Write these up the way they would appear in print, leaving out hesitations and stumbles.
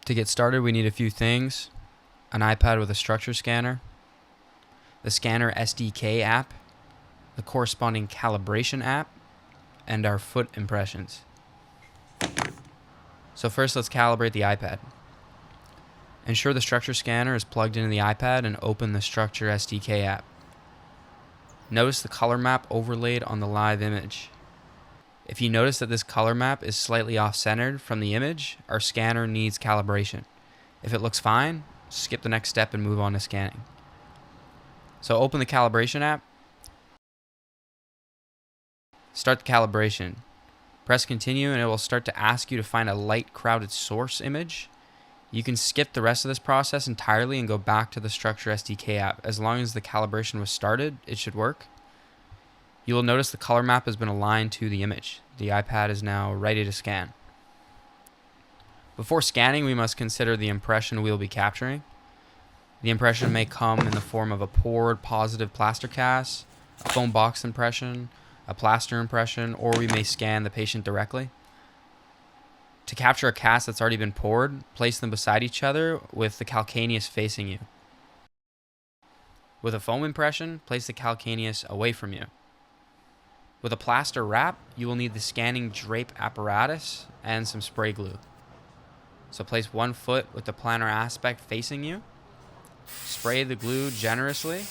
To get started, we need a few things: an iPad with a structure scanner, the Scanner SDK app, the corresponding calibration app, and our foot impressions. So first, let's calibrate the iPad. Ensure the structure scanner is plugged into the iPad and open the Structure SDK app. Notice the color map overlaid on the live image. If you notice that this color map is slightly off-centered from the image, our scanner needs calibration. If it looks fine, skip the next step and move on to scanning. So open the calibration app. Start the calibration. Press continue and it will start to ask you to find a light crowded source image. You can skip the rest of this process entirely and go back to the Structure SDK app. As long as the calibration was started, it should work. You will notice the color map has been aligned to the image. The iPad is now ready to scan. Before scanning, we must consider the impression we will be capturing. The impression may come in the form of a poured positive plaster cast, a foam box impression, a plaster impression, or we may scan the patient directly. To capture a cast that's already been poured, place them beside each other with the calcaneus facing you. With a foam impression, place the calcaneus away from you. With a plaster wrap, you will need the scanning drape apparatus and some spray glue. So place one foot with the planar aspect facing you. Spray the glue generously.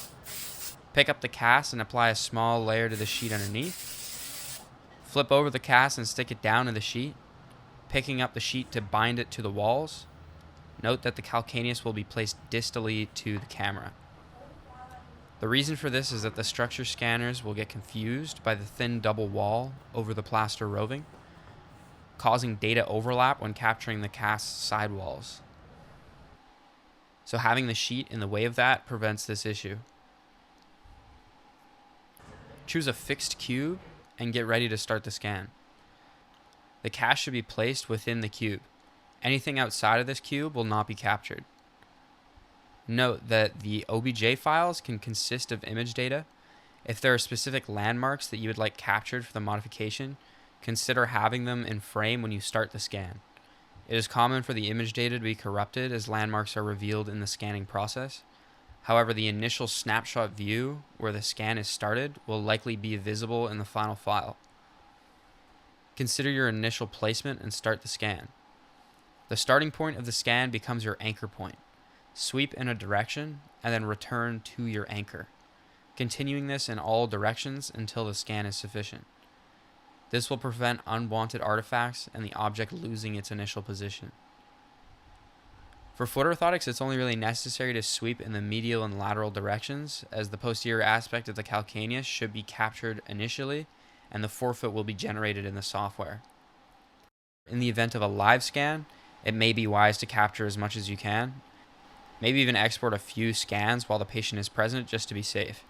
Pick up the cast and apply a small layer to the sheet underneath. Flip over the cast and stick it down in the sheet, picking up the sheet to bind it to the walls. Note that the calcaneus will be placed distally to the camera. The reason for this is that the structure scanners will get confused by the thin double wall over the plaster roving, causing data overlap when capturing the cast sidewalls. So having the sheet in the way of that prevents this issue. Choose a fixed cube and get ready to start the scan. The cast should be placed within the cube. Anything outside of this cube will not be captured. Note that the OBJ files can consist of image data. If there are specific landmarks that you would like captured for the modification, consider having them in frame when you start the scan. It is common for the image data to be corrupted as landmarks are revealed in the scanning process. However, the initial snapshot view where the scan is started will likely be visible in the final file. Consider your initial placement and start the scan. The starting point of the scan becomes your anchor point. Sweep in a direction and then return to your anchor, continuing this in all directions until the scan is sufficient. This will prevent unwanted artifacts and the object losing its initial position. For foot orthotics, it's only really necessary to sweep in the medial and lateral directions, as the posterior aspect of the calcaneus should be captured initially and the forefoot will be generated in the software. In the event of a live scan, it may be wise to capture as much as you can. Maybe even export a few scans while the patient is present just to be safe.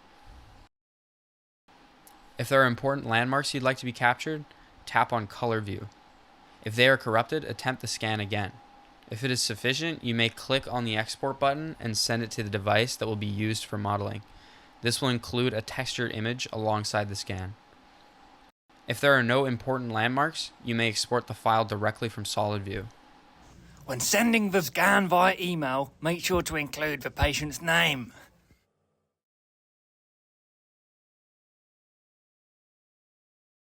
If there are important landmarks you'd like to be captured, tap on Color View. If they are corrupted, attempt the scan again. If it is sufficient, you may click on the export button and send it to the device that will be used for modeling. This will include a textured image alongside the scan. If there are no important landmarks, you may export the file directly from SolidView. When sending the scan via email, make sure to include the patient's name.